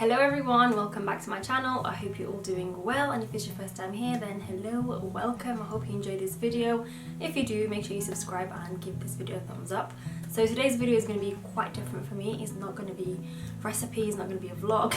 Hello everyone, welcome back to my channel. I hope you're all doing well, and if it's your first time here, then hello, welcome. I hope you enjoyed this video. If you do, make sure you subscribe and give this video a thumbs up. So today's video is going to be quite different for me. It's not going to be recipe, it's not going to be a vlog.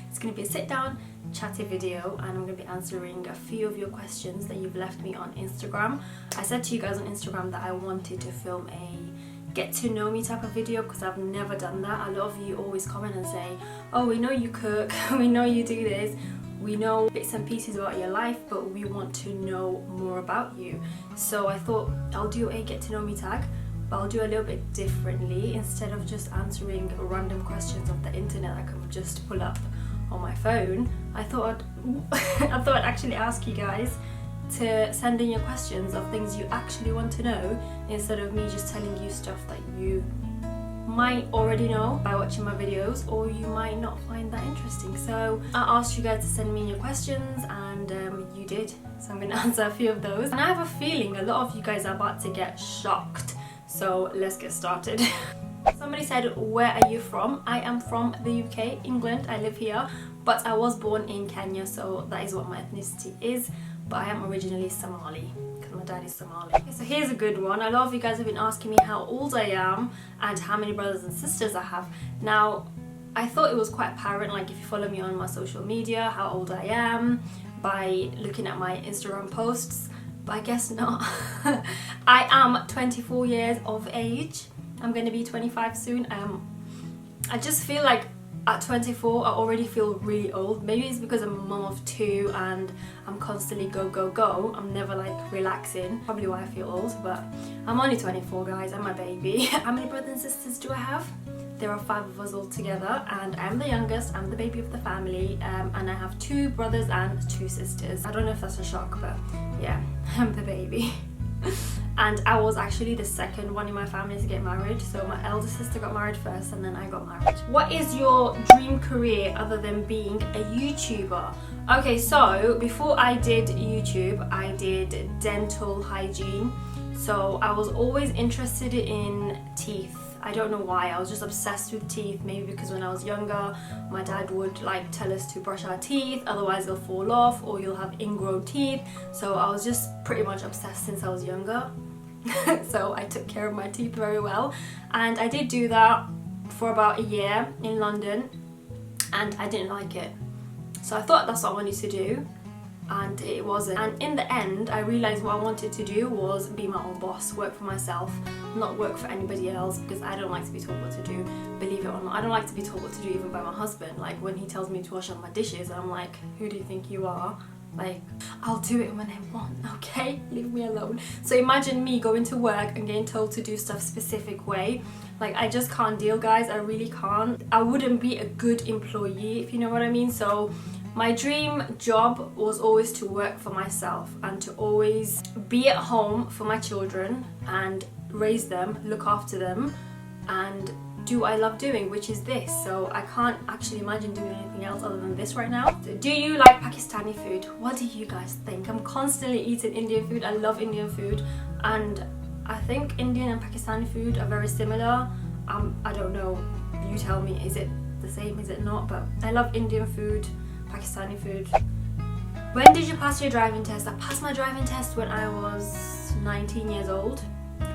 It's going to be a sit down chatty video, and I'm going to be answering a few of your questions that you've left me on Instagram. I said to you guys on Instagram that I wanted to film a get to know me type of video because I've never done that. A lot of you always comment and say, oh, we know you cook, we know you do this, we know bits and pieces about your life, but we want to know more about you. So I thought I'll do a get to know me tag, but I'll do a little bit differently. Instead of just answering random questions off the internet I could just pull up on my phone, I thought I'd actually ask you guys to send in your questions of things you actually want to know, instead of me just telling you stuff that you might already know by watching my videos, or you might not find that interesting. So I asked you guys to send me your questions, and you did, so I'm going to answer a few of those. And I have a feeling a lot of you guys are about to get shocked, so let's get started. Somebody said, where are you from? I am from the UK, England. I live here, but I was born in Kenya, so that is what my ethnicity is. But I am originally Somali because my dad is Somali. Okay, so here's a good one. A lot of you guys have been asking me how old I am and how many brothers and sisters I have. Now, I thought it was quite apparent, like if you follow me on my social media, how old I am by looking at my Instagram posts, but I guess not. I am 24 years of age. I'm going to be 25 soon. I just feel like at 24 I already feel really old. Maybe it's because I'm a mum of two and I'm constantly go go go. I'm never like relaxing, probably why I feel old, but I'm only 24 guys. I'm a baby. How many brothers and sisters do I have? There are 5 of us all together, and I'm the youngest. I'm the baby of the family, and I have 2 brothers and 2 sisters. I don't know if that's a shock, but yeah, I'm the baby. And I was actually the second one in my family to get married. So my elder sister got married first, and then I got married. What is your dream career other than being a YouTuber? Okay, so before I did YouTube, I did dental hygiene. So I was always interested in teeth. I don't know why, I was just obsessed with teeth. Maybe because when I was younger, my dad would like tell us to brush our teeth, otherwise they'll fall off or you'll have ingrown teeth. So I was just pretty much obsessed since I was younger. So I took care of my teeth very well, and I did do that for about a year in London, and I didn't like it. So I thought that's what I wanted to do, and it wasn't. And in the end, I realized what I wanted to do was be my own boss, work for myself, not work for anybody else, because I don't like to be told what to do. Believe it or not, I don't like to be told what to do even by my husband. Like when he tells me to wash up my dishes, I'm like, who do you think you are? Like, I'll do it when I want, okay? Leave me alone. So imagine me going to work and getting told to do stuff specific way. Like, I just can't deal, guys. I really can't. I wouldn't be a good employee, if you know what I mean. So my dream job was always to work for myself and to always be at home for my children and raise them, look after them, and do what I love doing, which is this. So I can't actually imagine doing anything else other than this right now. Do you like Pakistani food? What do you guys think? I'm constantly eating Indian food. I love Indian food, and I think Indian and Pakistani food are very similar. I don't know, you tell me, is it the same, is it not? But I love Indian food, Pakistani food. When did you pass your driving test? I passed my driving test when I was 19 years old,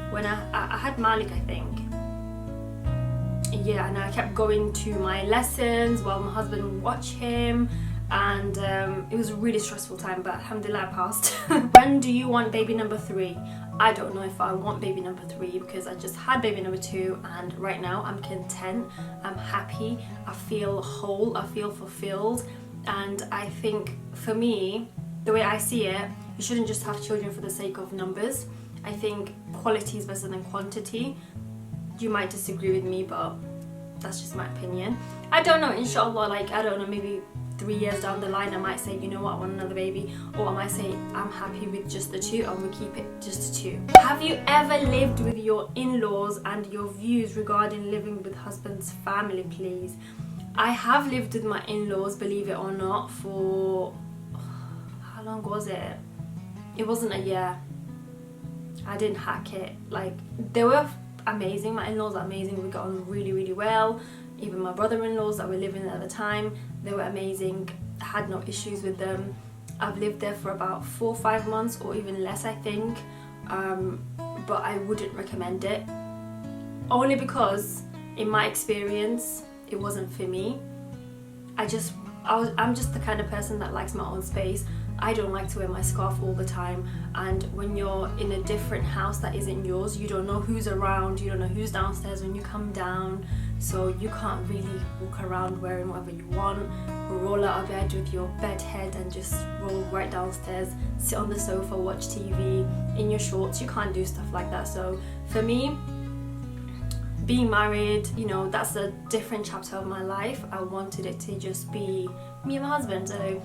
when I had Malik, I think. Yeah, and I kept going to my lessons while my husband would watch him, and it was a really stressful time, but alhamdulillah I passed. When do you want baby number 3? I don't know if I want baby number 3 because I just had baby number 2, and right now I'm content, I'm happy, I feel whole, I feel fulfilled. And I think for me, the way I see it, you shouldn't just have children for the sake of numbers. I think quality is better than quantity. You might disagree with me, but that's just my opinion. I don't know, inshallah, like, I don't know, maybe 3 years down the line I might say, you know what, I want another baby, or I might say I'm happy with just the 2 and we'll keep it just 2. Have you ever lived with your in-laws, and your views regarding living with husband's family, please? I have lived with my in-laws, believe it or not, for how long was it? It wasn't a year. I didn't hack it. Like, they were amazing. My in-laws are amazing. We got on really, really well. Even my brother-in-laws that were living there at the time, they were amazing. I had no issues with them. I've lived there for about 4 or 5 months, or even less, I think. But I wouldn't recommend it, only because in my experience it wasn't for me. I'm just the kind of person that likes my own space. I don't like to wear my scarf all the time, and when you're in a different house that isn't yours, you don't know who's around, you don't know who's downstairs when you come down, so you can't really walk around wearing whatever you want, roll out of bed with your bed head and just roll right downstairs, sit on the sofa, watch TV in your shorts. You can't do stuff like that. So for me, being married, you know, that's a different chapter of my life. I wanted it to just be me and my husband. So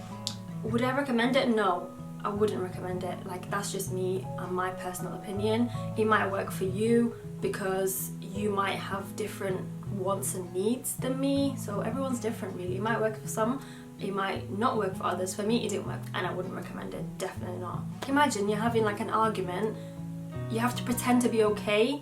would I recommend it? No, I wouldn't recommend it. Like, that's just me and my personal opinion. It might work for you because you might have different wants and needs than me, so everyone's different really. It might work for some, it might not work for others. For me, it didn't work, and I wouldn't recommend it, definitely not. Imagine you're having like an argument, you have to pretend to be okay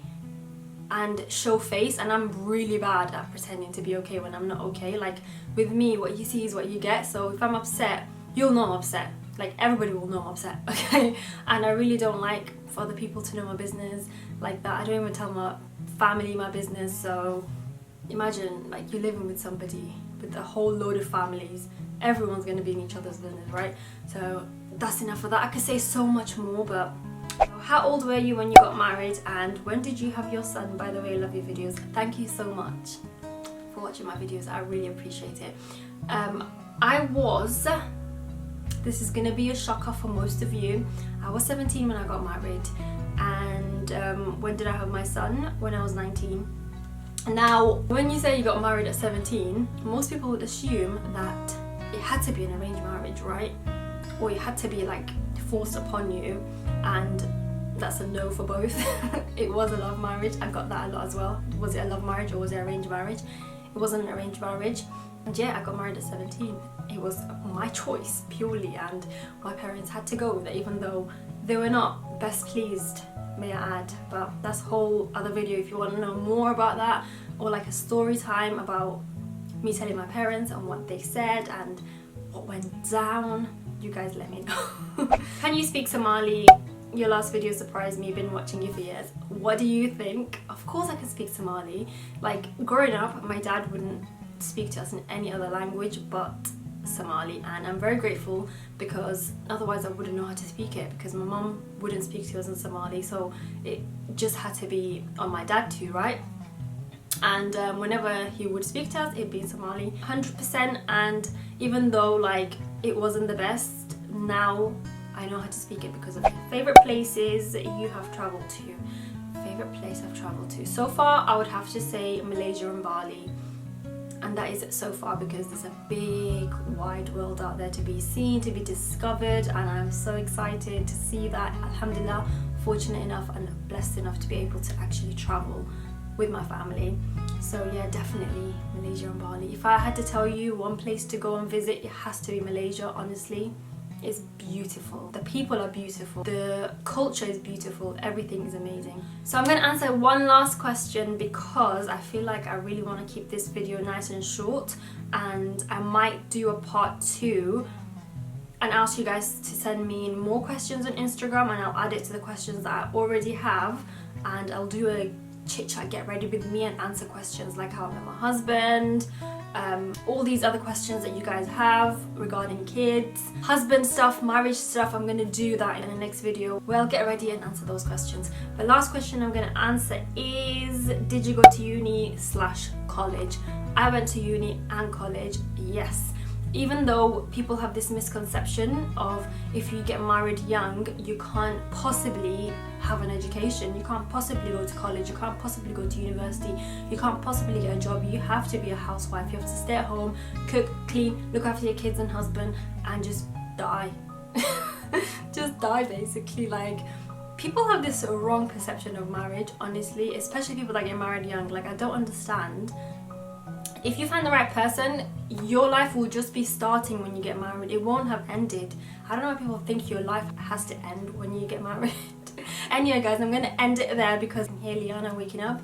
and show face, and I'm really bad at pretending to be okay when I'm not okay. Like, with me, what you see is what you get. So if I'm upset, you'll know I'm upset. Like, everybody will know I'm upset, okay? And I really don't like for other people to know my business like that. I don't even tell my family my business. So imagine like you're living with somebody with a whole load of families. Everyone's going to be in each other's business, right? So that's enough of that. I could say so much more, but how old were you when you got married, and when did you have your son? By the way, I love your videos. Thank you so much for watching my videos. I really appreciate it. This is going to be a shocker for most of you. I was 17 when I got married, and when did I have my son? When I was 19. Now, when you say you got married at 17, most people would assume that it had to be an arranged marriage, right? Or it had to be like forced upon you, and that's a no for both. It was a love marriage. I got that a lot as well. Was it a love marriage or was it arranged marriage? It wasn't an arranged marriage. And yeah, I got married at 17. It was my choice purely, and my parents had to go with it, even though they were not best pleased, may I add. But that's a whole other video if you want to know more about that, or like a story time about me telling my parents and what they said and what went down. You guys let me know. Can you speak Somali? Your last video surprised me. Been watching you for years. What do you think? Of course I can speak Somali. Like, growing up, my dad wouldn't speak to us in any other language but Somali, and I'm very grateful, because otherwise I wouldn't know how to speak it, because my mum wouldn't speak to us in Somali, so it just had to be on my dad too, right? And whenever he would speak to us, it'd be in Somali 100%. And even though like it wasn't the best, now I know how to speak it because of it. Favorite places you have traveled to? Favorite place I've traveled to so far, I would have to say Malaysia and Bali. And that is so far because there's a big wide world out there to be seen, to be discovered, and I'm so excited to see that. Alhamdulillah, fortunate enough and blessed enough to be able to actually travel with my family. So yeah, definitely Malaysia and Bali. If I had to tell you one place to go and visit, it has to be Malaysia, honestly. It's beautiful. The people are beautiful. The culture is beautiful. Everything is amazing. So I'm going to answer one last question, because I feel like I really want to keep this video nice and short, and I might do a part 2 and ask you guys to send me more questions on Instagram, and I'll add it to the questions that I already have, and I'll do a chit chat, get ready with me, and answer questions like how I met my husband, all these other questions that you guys have regarding kids, husband stuff, marriage stuff. I'm going to do that in the next video. Well, get ready and answer those questions. The last question I'm going to answer is, did you go to uni/college? I went to uni and college, yes. Even though people have this misconception of if you get married young, you can't possibly have an education, you can't possibly go to college, you can't possibly go to university, you can't possibly get a job. You have to be a housewife, you have to stay at home, cook, clean, look after your kids and husband, and just die. Just die, basically. Like, people have this wrong perception of marriage, honestly, especially people that get married young. Like, I don't understand. If you find the right person, your life will just be starting when you get married. It won't have ended. I don't know why people think your life has to end when you get married. Anyway guys, I'm gonna end it there because I'm here, Liana, waking up.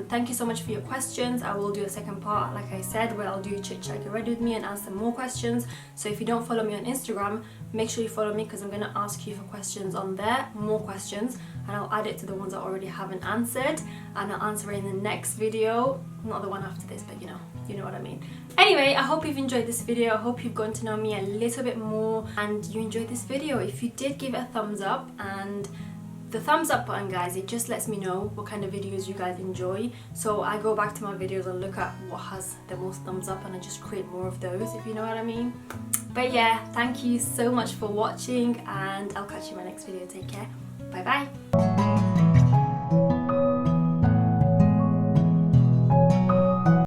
Thank you so much for your questions. I will do a second part, like I said, where I'll do Chit-Chat Get Ready with me and answer more questions. So if you don't follow me on Instagram, make sure you follow me, because I'm going to ask you for questions on there, more questions, and I'll add it to the ones I already haven't answered, and I'll answer it in the next video, not the one after this, but you know what I mean. Anyway, I hope you've enjoyed this video. I hope you've gotten to know me a little bit more and you enjoyed this video. If you did, give it a thumbs up, and the thumbs up button, guys, it just lets me know what kind of videos you guys enjoy, so I go back to my videos and look at what has the most thumbs up and I just create more of those, if you know what I mean. But yeah, thank you so much for watching, and I'll catch you in my next video. Take care. Bye bye.